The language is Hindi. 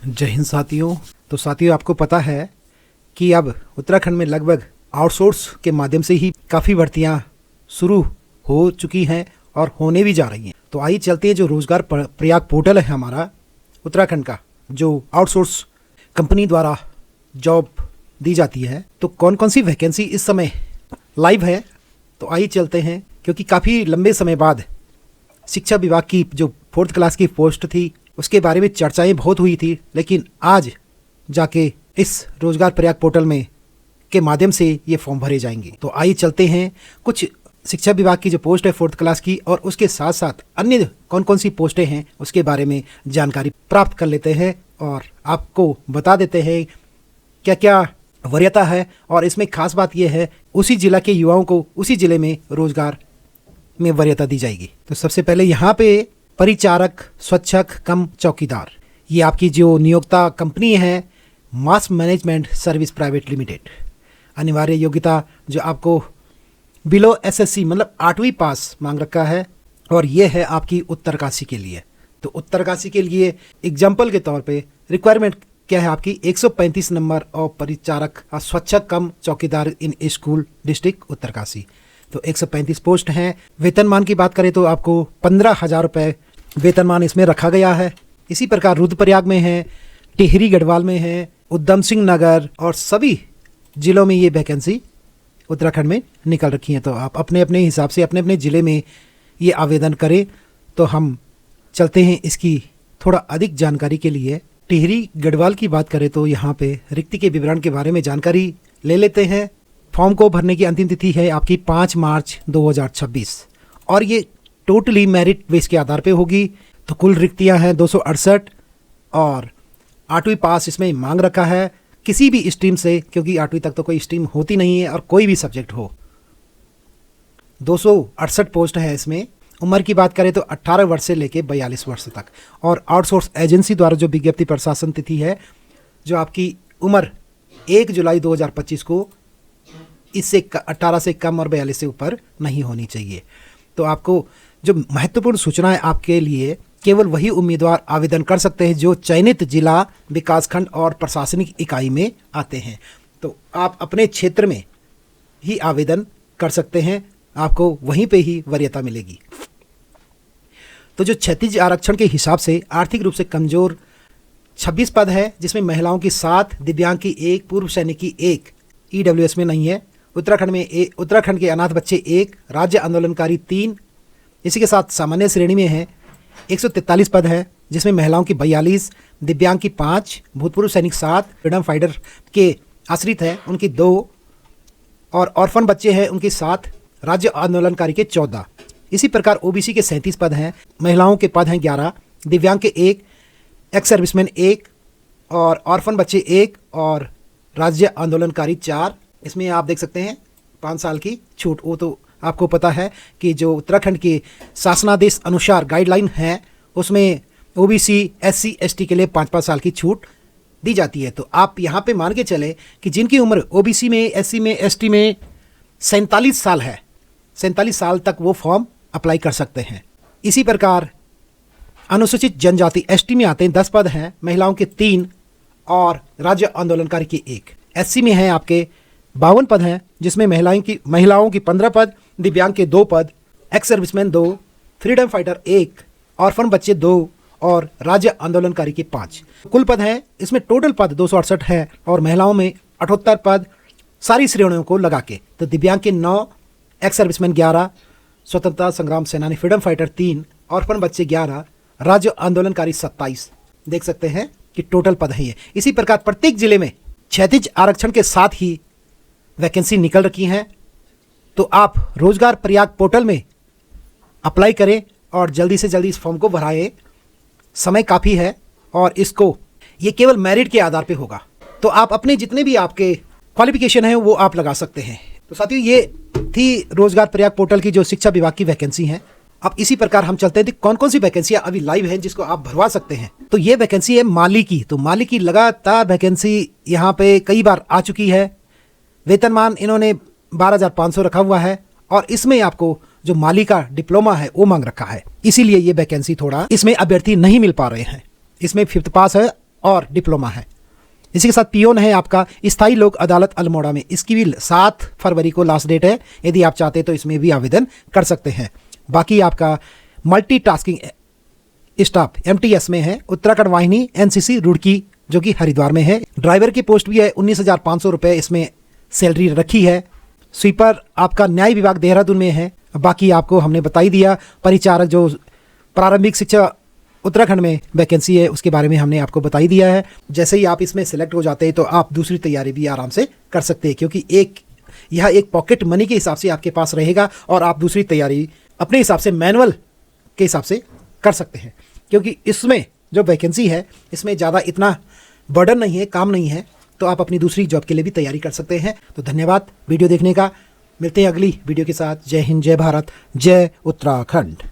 जय हिंद साथियों। तो साथियों, आपको पता है कि अब उत्तराखंड में लगभग आउटसोर्स के माध्यम से ही काफ़ी भर्तियां शुरू हो चुकी हैं और होने भी जा रही हैं। तो आइए चलते हैं, जो रोज़गार प्रयाग पोर्टल है हमारा उत्तराखंड का, जो आउटसोर्स कंपनी द्वारा जॉब दी जाती है, तो कौन कौन सी वैकेंसी इस समय लाइव है। तो आइए चलते हैं, क्योंकि काफ़ी लंबे समय बाद शिक्षा विभाग की जो 4th क्लास की पोस्ट थी उसके बारे में चर्चाएं बहुत हुई थी, लेकिन आज जाके इस रोजगार प्रयाग पोर्टल में के माध्यम से ये फॉर्म भरे जाएंगे। तो आइए चलते हैं, कुछ शिक्षा विभाग की जो पोस्ट है 4th क्लास की, और उसके साथ साथ अन्य कौन कौन सी पोस्टें हैं उसके बारे में जानकारी प्राप्त कर लेते हैं और आपको बता देते हैं क्या क्या वरीयता है। और इसमें खास बात यह है, उसी जिला के युवाओं को उसी जिले में रोजगार में वरीयता दी जाएगी। तो सबसे पहले यहाँ पे परिचारक स्वच्छक कम चौकीदार, ये आपकी जो नियोक्ता कंपनी है मास मैनेजमेंट सर्विस प्राइवेट लिमिटेड। अनिवार्य योग्यता जो आपको बिलो एसएससी मतलब 8वीं पास मांग रखा है, और ये है आपकी उत्तरकाशी के लिए। तो उत्तरकाशी के लिए एग्जाम्पल के तौर पे रिक्वायरमेंट क्या है आपकी, 135 नंबर और परिचारक स्वच्छक कम चौकीदार इन स्कूल डिस्ट्रिक्ट उत्तरकाशी। तो 135 पोस्ट हैं। वेतनमान की बात करें तो आपको 15,000 रुपये वेतनमान इसमें रखा गया है। इसी प्रकार रुद्रप्रयाग में है, टिहरी गढ़वाल में है, उधम सिंह नगर और सभी जिलों में ये वैकेंसी उत्तराखंड में निकल रखी हैं। तो आप अपने अपने हिसाब से अपने अपने ज़िले में ये आवेदन करें। तो हम चलते हैं इसकी थोड़ा अधिक जानकारी के लिए। टिहरी गढ़वाल की बात करें तो यहाँ पे रिक्ति के विवरण के बारे में जानकारी ले लेते हैं। फॉर्म को भरने की अंतिम तिथि है आपकी 5 मार्च 2026 और ये टोटली मेरिट बेस के आधार पे होगी। तो कुल रिक्तियां हैं 268 और 8वीं पास इसमें मांग रखा है किसी भी स्ट्रीम से, क्योंकि 8वीं तक तो कोई स्ट्रीम होती नहीं है और कोई भी सब्जेक्ट हो। 268 पोस्ट है इसमें। उम्र की बात करें तो 18 वर्ष से लेकर 42 वर्ष तक। और आउटसोर्स एजेंसी द्वारा जो विज्ञप्ति प्रशासन तिथि है, जो आपकी उम्र 1 जुलाई 2025 को इससे 18 से कम और 42 से ऊपर नहीं होनी चाहिए। तो आपको जो महत्वपूर्ण सूचना है आपके लिए, केवल वही उम्मीदवार आवेदन कर सकते हैं जो चयनित जिला विकासखंड और प्रशासनिक इकाई में आते हैं। तो आप अपने क्षेत्र में ही आवेदन कर सकते हैं, आपको वहीं पे ही वरीयता मिलेगी। तो जो क्षैतिज आरक्षण के हिसाब से आर्थिक रूप से कमजोर 26 पद है, जिसमें महिलाओं की 7, दिव्यांग की 1, पूर्व सैनिक की 1, ईडब्ल्यूएस में नहीं है। उत्तराखंड के अनाथ बच्चे 1, राज्य आंदोलनकारी 3। इसी के साथ सामान्य श्रेणी में है 143 पद है, जिसमें महिलाओं की 42, दिव्यांग की 5, भूतपूर्व सैनिक 7, फ्रीडम फाइटर के आश्रित हैं उनकी 2 और ऑर्फन बच्चे हैं उनकी 7, राज्य आंदोलनकारी के 14। इसी प्रकार ओबीसी के 37 पद हैं, महिलाओं के पद हैं 11, दिव्यांग के 1, एक्स सर्विसमैन 1 और ऑर्फन बच्चे 1 और राज्य आंदोलनकारी 4। इसमें आप देख सकते हैं 5 साल की छूट। वो तो आपको पता है कि जो उत्तराखंड के शासनादेश अनुसार गाइडलाइन है, उसमें ओबीसी एससी एसटी के लिए 5-5 साल की छूट दी जाती है। तो आप यहाँ पे मान के चले कि जिनकी उम्र ओबीसी में, एससी में, एसटी में 47 साल है, 47 साल तक वो फॉर्म अप्लाई कर सकते हैं। इसी प्रकार अनुसूचित जनजाति एसटी में आते हैं 10 पद हैं, महिलाओं के 3 और राज्य आंदोलनकारी की 1। एससी में है आपके 52 पद हैं, जिसमें महिलाओं की 15 पद, दिव्यांग के 2 पद, ex serviceman 2, freedom fighter 1, orphan बच्चे 2 और राज्य आंदोलनकारी के 5। कुल पद हैं इसमें टोटल पद 268 है और महिलाओं में 78 पद, सारी श्रेणियों को लगा के। तो दिव्यांग के 9, एक्स सर्विसमैन 11, स्वतंत्रता संग्राम सेनानी फ्रीडम फाइटर 3, ऑर्फन बच्चे 11, राज्य आंदोलनकारी 27। देख सकते हैं कि टोटल पद है ये। इसी प्रकार प्रत्येक जिले में क्षैतिज आरक्षण के साथ ही वैकेंसी निकल रखी हैं। तो आप रोजगार प्रयाग पोर्टल में अप्लाई करें और जल्दी से जल्दी इस फॉर्म को भराएं। समय काफ़ी है और इसको ये केवल मेरिट के आधार पे होगा। तो आप अपने जितने भी आपके क्वालिफिकेशन हैं वो आप लगा सकते हैं। तो साथियों, ये थी रोजगार प्रयाग पोर्टल की जो शिक्षा विभाग की वैकेंसी है। अब इसी प्रकार हम चलते हैं कौन कौन सी वैकेंसियां अभी लाइव हैं जिसको आप भरवा सकते हैं। तो ये वैकेंसी है माली की। तो माली की लगातार वैकेंसी यहाँ पे कई बार आ चुकी है। वेतनमान इन्होंने 12,500 रखा हुआ है और इसमें आपको जो माली का डिप्लोमा है वो मांग रखा है, इसीलिए ये वैकेंसी थोड़ा इसमें अभ्यर्थी नहीं मिल पा रहे हैं। इसमें 5th पास है और डिप्लोमा है। इसी के साथ पियोन है आपका स्थायी लोक अदालत अल्मोड़ा में, इसकी भी 7 फरवरी को लास्ट डेट है। यदि आप चाहते तो इसमें भी आवेदन कर सकते हैं। बाकी आपका मल्टीटास्किंग स्टाफ MTS में है, उत्तराखंड वाहिनी NCC रुड़की जो कि हरिद्वार में है। ड्राइवर की पोस्ट भी है, 19,500 रुपये इसमें सैलरी रखी है। स्वीपर आपका न्याय विभाग देहरादून में है। बाकी आपको हमने बता ही दिया। परिचारक जो प्रारंभिक शिक्षा उत्तराखंड में वैकेंसी है उसके बारे में हमने आपको बता ही दिया है। जैसे ही आप इसमें सिलेक्ट हो जाते हैं तो आप दूसरी तैयारी भी आराम से कर सकते हैं, क्योंकि यह एक पॉकेट मनी के हिसाब से आपके पास रहेगा और आप दूसरी तैयारी अपने हिसाब से मैनुअल के हिसाब से कर सकते हैं, क्योंकि इसमें जो वैकेंसी है इसमें ज़्यादा इतना बर्डन नहीं है, काम नहीं है, तो आप अपनी दूसरी जॉब के लिए भी तैयारी कर सकते हैं। तो धन्यवाद वीडियो देखने का। मिलते हैं अगली वीडियो के साथ। जय हिंद, जय भारत, जय उत्तराखंड।